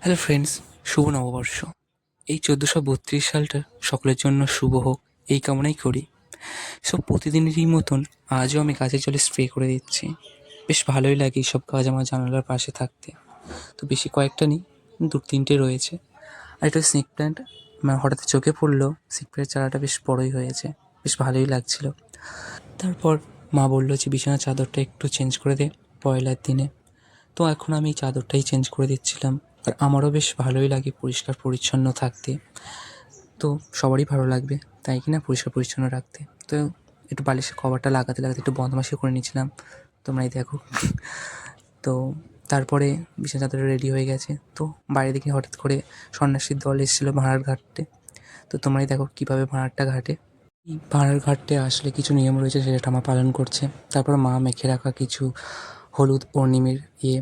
Hello friends, শুভ নববর্ষ। এই 1432 সালটা সকলের জন্য শুভ হোক, এই কামনাই করি। প্রতিদিনেরই মতন আজও আমি গাছের জলে স্প্রে করে দিচ্ছি। বেশ ভালোই লাগে এইসব কাজ আমার জানালার পাশে থাকতে। তো বেশি কয়েকটা নেই, 2-3টে রয়েছে। আর একটা স্নেক প্ল্যান্ট আমার হঠাৎ চোখে পড়লো। স্নেক প্ল্যান্টের চারাটা বেশ বড়ই হয়েছে, বেশ ভালোই লাগছিল। তারপর মা বললো যে বিছানার চাদরটা একটু চেঞ্জ করে দে পয়লার দিনে। তো এখন আমি এই চাদরটাই চেঞ্জ করে দিচ্ছিলাম। আর আমারও বেশ ভালোই লাগে পরিষ্কার পরিচ্ছন্ন থাকতে। তো সবারই ভালো লাগবে, তাই কি না, পরিষ্কার পরিচ্ছন্ন রাখতে। তো একটু বালিশের কভারটা লাগাতে লাগাতে একটু বদমাইশি করে নিয়েছিলাম, তোমরাই দেখো। তো তারপরে বিছানা চাদর রেডি হয়ে গেছে। তো বাইরে দেখি হঠাৎ করে সন্ন্যাসীর দল এসেছিলো ভাঁড়ার ঘাটতে। তো তোমরাই দেখো কীভাবে ভাঁড়ারটা ঘাটে। এই ভাঁড়ার ঘাটতে আসলে কিছু নিয়ম রয়েছে, সেটা ঠাম্মা পালন করছে। তারপর মা মেখে রাখা কিছু হলুদ ও নিমের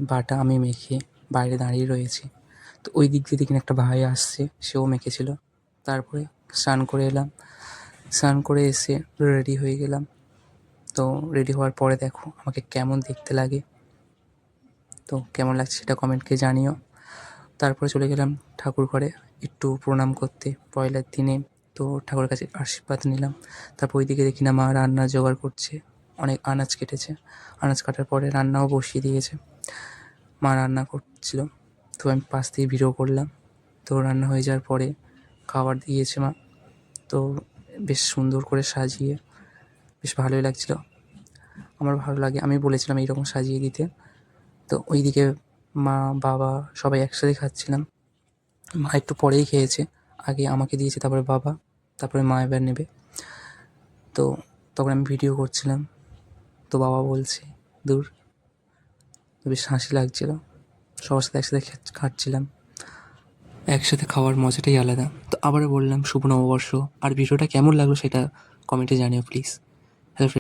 বাটা আমি মেখে বাইরে দাঁড়িয়ে রয়েছি। তো ওই দিক দিয়ে দেখি একটা ভাই আসছে, সেও মেখেছিল। তারপরে স্নান করে এলাম, স্নান করে এসে রেডি হয়ে গেলাম। তো রেডি হওয়ার পরে দেখো আমাকে কেমন দেখতে লাগে। তো কেমন লাগছে সেটা কমেন্টকে জানিও। তারপরে চলে গেলাম ঠাকুর ঘরে একটু প্রণাম করতে পয়লার দিনে। তো ঠাকুরের কাছে আশীর্বাদ নিলাম। তারপর ওইদিকে দেখি না মা রান্না জোগাড় করছে, অনেক আনাজ কেটেছে। আনাজ কাটার পরে রান্নাও বসিয়ে দিয়েছে। মা রান্না করছিল, তো আমি পাশ থেকে ভিডিও করলাম। তো রান্না হয়ে যাওয়ার পরে খাবার দিয়েছে মা। তো বেশ সুন্দর করে সাজিয়ে বেশ ভালোই লাগছিল। আমার ভালো লাগে, আমি বলেছিলাম এইরকম সাজিয়ে দিতে। তো ওইদিকে মা বাবা সবাই একসাথে খাচ্ছিলাম। মা একটু পরেই খেয়েছে, আগে আমাকে দিয়েছে, তারপরে বাবা, তারপরে মা এবার নেবে। তো তখন আমি ভিডিও করছিলাম। তো বাবা বলছে দূর। তো বেশ হাসি লাগছিল, সবার সাথে একসাথে খাচ্ছিলাম। একসাথে খাওয়ার মজাটাই আলাদা। তো আবারও বললাম শুভ নববর্ষ। আর ভিডিওটা কেমন লাগলো সেটা কমেন্টে জানিও প্লিজ।